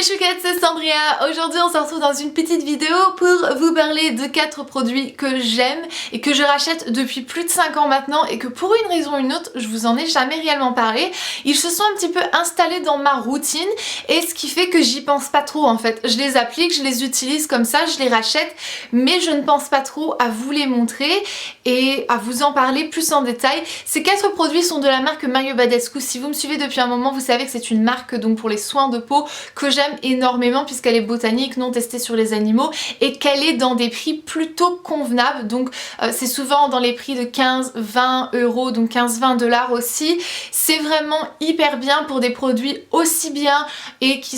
mes chouquettes, c'est Sandria. Aujourd'hui on se retrouve dans une petite vidéo pour vous parler de 4 produits que j'aime et que je rachète depuis plus de 5 ans maintenant et que pour une raison ou une autre je vous en ai jamais réellement parlé. Ils se sont un petit peu installés dans ma routine et ce qui fait que j'y pense pas trop en fait. Je les applique, je les utilise comme ça, je les rachète mais je ne pense pas trop à vous les montrer et à vous en parler plus en détail. Ces 4 produits sont de la marque Mario Badescu. Si vous me suivez depuis un moment, vous savez que c'est une marque donc pour les soins de peau que j'aime énormément puisqu'elle est botanique, non testée sur les animaux et qu'elle est dans des prix plutôt convenables. Donc c'est souvent dans les prix de 15-20 euros, donc 15-20 $ aussi. C'est vraiment hyper bien pour des produits aussi bien et qui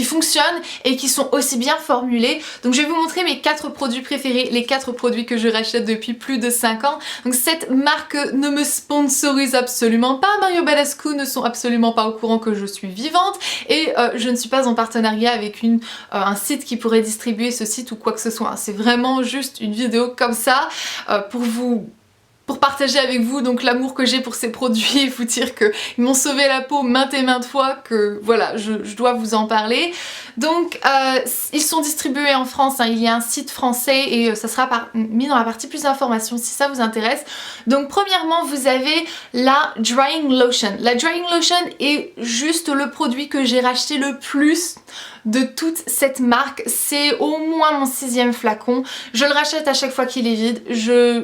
fonctionnent et qui sont aussi bien formulés. Donc je vais vous montrer mes 4 produits préférés, les 4 produits que je rachète depuis plus de 5 ans. Donc cette marque ne me sponsorise absolument pas, Mario Badescu ne sont absolument pas au courant que je suis vivante et je ne suis pas en partenariat avec un site qui pourrait distribuer ce site ou quoi que ce soit. C'est vraiment juste une vidéo comme ça pour partager avec vous donc l'amour que j'ai pour ces produits et vous dire qu'ils m'ont sauvé la peau maintes et maintes fois, que voilà, je dois vous en parler. Donc ils sont distribués en France, hein, il y a un site français et ça sera mis dans la partie plus d'informations si ça vous intéresse. Donc premièrement vous avez la Drying Lotion. La Drying Lotion est juste le produit que j'ai racheté le plus de toute cette marque. C'est au moins mon 6e flacon. Je le rachète à chaque fois qu'il est vide.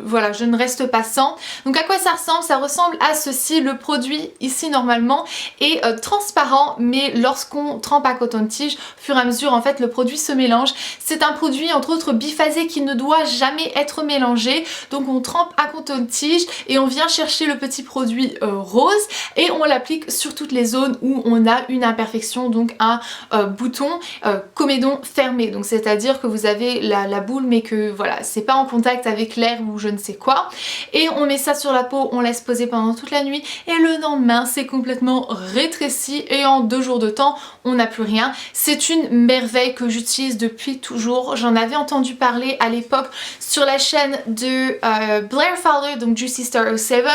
Voilà, je ne reste pas sans. Donc à quoi ça ressemble? Ça ressemble à ceci. Le produit ici normalement est transparent, mais lorsqu'on trempe à coton-tige, au fur et à mesure en fait le produit se mélange. C'est un produit entre autres biphasé qui ne doit jamais être mélangé. Donc on trempe à coton-tige et on vient chercher le petit produit rose et on l'applique sur toutes les zones où on a une imperfection, donc un bouton comédon fermé, donc c'est à dire que vous avez la boule mais que voilà c'est pas en contact avec l'air ou je ne sais quoi, et on met ça sur la peau, on laisse poser pendant toute la nuit et le lendemain c'est complètement rétréci et en 2 jours de temps on n'a plus rien. C'est une merveille que j'utilise depuis toujours. J'en avais entendu parler à l'époque sur la chaîne de Blair Fowler, donc Juicy Star 07,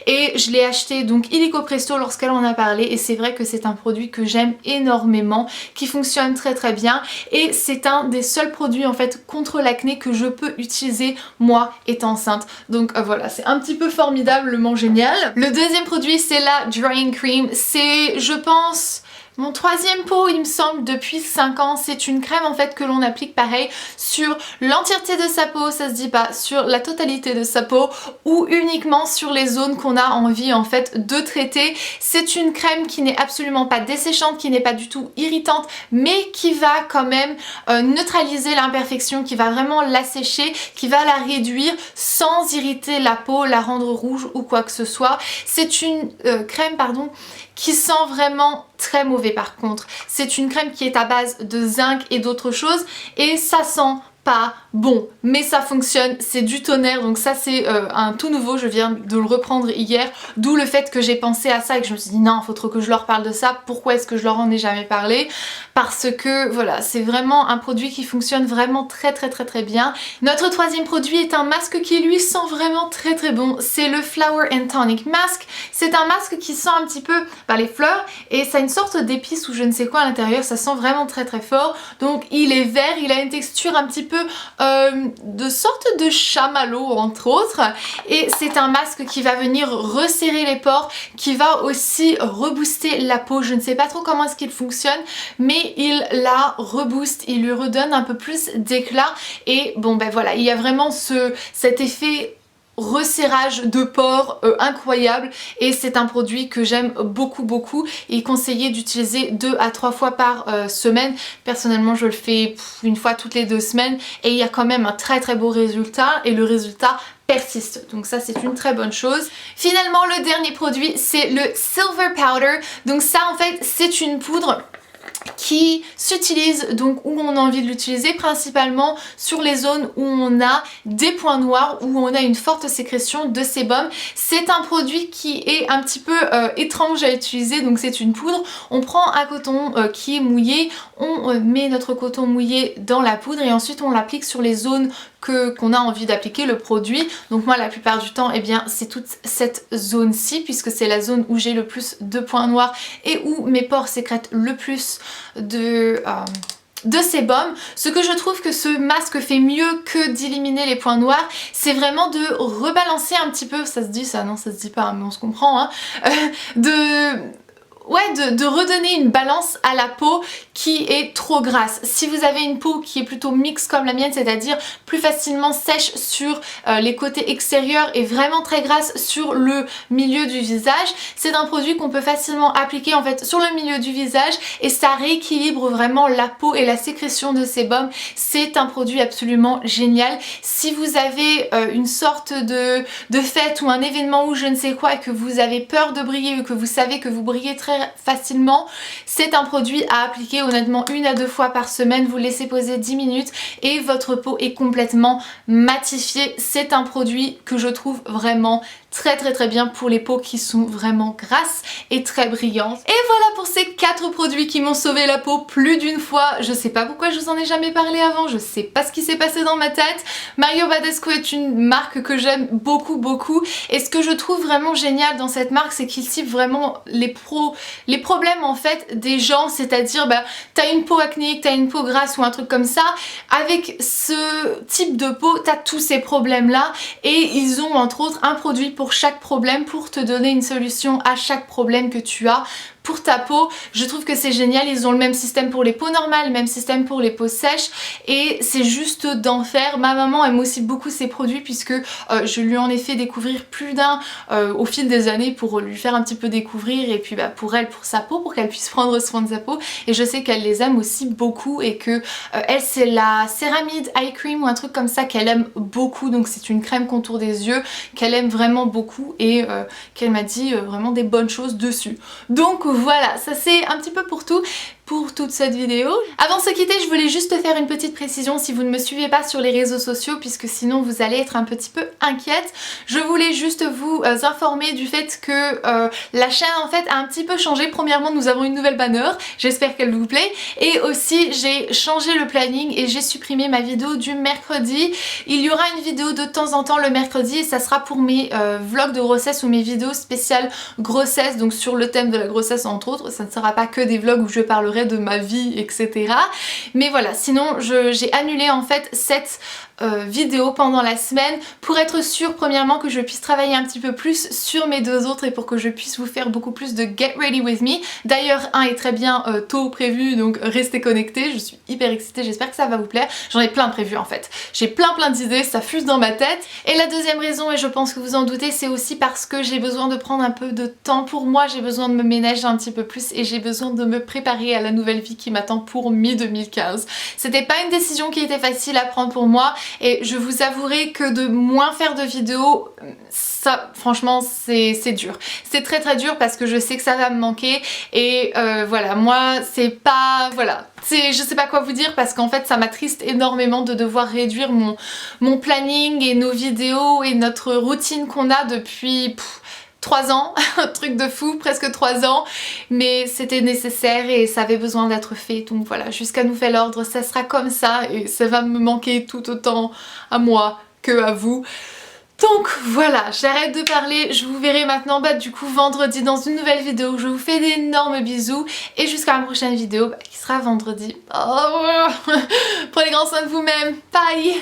et je l'ai acheté donc illico presto lorsqu'elle en a parlé et c'est vrai que c'est un produit que j'aime énormément, qui fonctionne très bien et c'est un des seuls produits en fait contre l'acné que je peux utiliser moi étant enceinte. Donc voilà, c'est un petit peu formidablement génial. Le deuxième produit c'est la Drying Cream. C'est je pense mon 3e pot il me semble depuis 5 ans. C'est une crème en fait que l'on applique pareil sur l'entièreté de sa peau, ça se dit pas, sur la totalité de sa peau ou uniquement sur les zones qu'on a envie en fait de traiter. C'est une crème qui n'est absolument pas desséchante, qui n'est pas du tout irritante mais qui va quand même neutraliser l'imperfection, qui va vraiment l'assécher, qui va la réduire sans irriter la peau, la rendre rouge ou quoi que ce soit. C'est une crème qui sent vraiment très mauvais par contre. C'est une crème qui est à base de zinc et d'autres choses et ça sent pas bon, mais ça fonctionne, c'est du tonnerre. Donc ça c'est un tout nouveau, je viens de le reprendre hier, d'où le fait que j'ai pensé à ça et que je me suis dit non, faut trop que je leur parle de ça. Pourquoi est-ce que je leur en ai jamais parlé? Parce que voilà, c'est vraiment un produit qui fonctionne vraiment très bien. Notre 3e produit est un masque qui lui sent vraiment très bon, c'est le Flower and Tonic Mask. C'est un masque qui sent un petit peu les fleurs et ça a une sorte d'épice ou je ne sais quoi à l'intérieur, ça sent vraiment très fort. Donc il est vert, il a une texture un petit peu de sorte de chamallow entre autres et c'est un masque qui va venir resserrer les pores, qui va aussi rebooster la peau. Je ne sais pas trop comment est-ce qu'il fonctionne mais il la rebooste, il lui redonne un peu plus d'éclat et bon ben voilà, il y a vraiment cet effet resserrage de pores incroyable et c'est un produit que j'aime beaucoup et conseillé d'utiliser 2 à 3 fois par semaine. Personnellement je le fais une fois toutes les 2 semaines et il y a quand même un très beau résultat et le résultat persiste, donc ça c'est une très bonne chose. Finalement le dernier produit c'est le Silver Powder. Donc ça en fait c'est une poudre qui s'utilise donc où on a envie de l'utiliser, principalement sur les zones où on a des points noirs, où on a une forte sécrétion de sébum. C'est un produit qui est un petit peu étrange à utiliser, donc c'est une poudre. On prend un coton qui est mouillé, on met notre coton mouillé dans la poudre et ensuite on l'applique sur les zones qu'on a envie d'appliquer le produit. Donc moi la plupart du temps, eh bien c'est toute cette zone-ci, puisque c'est la zone où j'ai le plus de points noirs et où mes pores sécrètent le plus de sébum. Ce que je trouve que ce masque fait mieux que d'éliminer les points noirs, c'est vraiment de rebalancer un petit peu, ça se dit ça, non ça se dit pas, hein, mais on se comprend, hein, de redonner une balance à la peau qui est trop grasse. Si vous avez une peau qui est plutôt mixte comme la mienne, c'est-à-dire plus facilement sèche sur les côtés extérieurs et vraiment très grasse sur le milieu du visage, c'est un produit qu'on peut facilement appliquer en fait sur le milieu du visage et ça rééquilibre vraiment la peau et la sécrétion de sébum. C'est un produit absolument génial. Si vous avez une sorte de fête ou un événement ou je ne sais quoi et que vous avez peur de briller ou que vous savez que vous brillez très facilement, c'est un produit à appliquer honnêtement 1 à 2 fois par semaine. Vous laissez poser 10 minutes et votre peau est complètement matifiée. C'est un produit que je trouve vraiment très bien pour les peaux qui sont vraiment grasses et très brillantes. Et voilà pour ces 4 produits qui m'ont sauvé la peau plus d'une fois. Je sais pas pourquoi je vous en ai jamais parlé avant, je sais pas ce qui s'est passé dans ma tête. Mario Badescu est une marque que j'aime beaucoup et ce que je trouve vraiment génial dans cette marque, c'est qu'il cible vraiment les problèmes en fait des gens, c'est-à-dire t'as une peau acnéique, t'as une peau grasse ou un truc comme ça, avec ce type de peau t'as tous ces problèmes là et ils ont entre autres un produit pour chaque problème pour te donner une solution à chaque problème que tu as pour ta peau. Je trouve que c'est génial, ils ont le même système pour les peaux normales, le même système pour les peaux sèches et c'est juste d'enfer. Ma maman aime aussi beaucoup ces produits puisque je lui en ai fait découvrir plus d'un au fil des années pour lui faire un petit peu découvrir et puis pour elle, pour sa peau, pour qu'elle puisse prendre soin de sa peau et je sais qu'elle les aime aussi beaucoup et que elle c'est la Céramide Eye Cream ou un truc comme ça qu'elle aime beaucoup, donc c'est une crème contour des yeux qu'elle aime vraiment beaucoup et qu'elle m'a dit vraiment des bonnes choses dessus. Donc voilà, ça c'est un petit peu pour tout pour toute cette vidéo. Avant de se quitter, je voulais juste faire une petite précision si vous ne me suivez pas sur les réseaux sociaux puisque sinon vous allez être un petit peu inquiète. Je voulais juste vous informer du fait que la chaîne en fait a un petit peu changé. Premièrement, nous avons une nouvelle banner, j'espère qu'elle vous plaît. Et aussi j'ai changé le planning et j'ai supprimé ma vidéo du mercredi. Il y aura une vidéo de temps en temps le mercredi et ça sera pour mes vlogs de grossesse ou mes vidéos spéciales grossesse, donc sur le thème de la grossesse entre autres. Ça ne sera pas que des vlogs où je parlerai de ma vie etc, mais voilà, sinon j'ai annulé en fait cette vidéo pendant la semaine pour être sûre premièrement que je puisse travailler un petit peu plus sur mes 2 autres et pour que je puisse vous faire beaucoup plus de Get Ready With Me. D'ailleurs un est très bien tôt prévu, donc restez connectés, je suis hyper excitée, j'espère que ça va vous plaire. J'en ai plein prévu en fait, j'ai plein d'idées, ça fuse dans ma tête. Et la deuxième raison, et je pense que vous en doutez, c'est aussi parce que j'ai besoin de prendre un peu de temps pour moi, j'ai besoin de me ménager un petit peu plus et j'ai besoin de me préparer à la nouvelle vie qui m'attend pour mi-2015. C'était pas une décision qui était facile à prendre pour moi et je vous avouerai que de moins faire de vidéos, ça franchement c'est dur. C'est très dur parce que je sais que ça va me manquer et voilà, moi c'est pas... voilà. Je sais pas quoi vous dire parce qu'en fait ça m'attriste énormément de devoir réduire mon planning et nos vidéos et notre routine qu'on a depuis... 3 ans, un truc de fou, presque 3 ans, mais c'était nécessaire et ça avait besoin d'être fait, donc voilà, jusqu'à nouvel ordre, ça sera comme ça et ça va me manquer tout autant à moi que à vous. Donc voilà, j'arrête de parler, je vous verrai maintenant du coup vendredi dans une nouvelle vidéo. Je vous fais d'énormes bisous et jusqu'à la prochaine vidéo qui sera vendredi. Oh, prenez grand soin de vous-même, bye.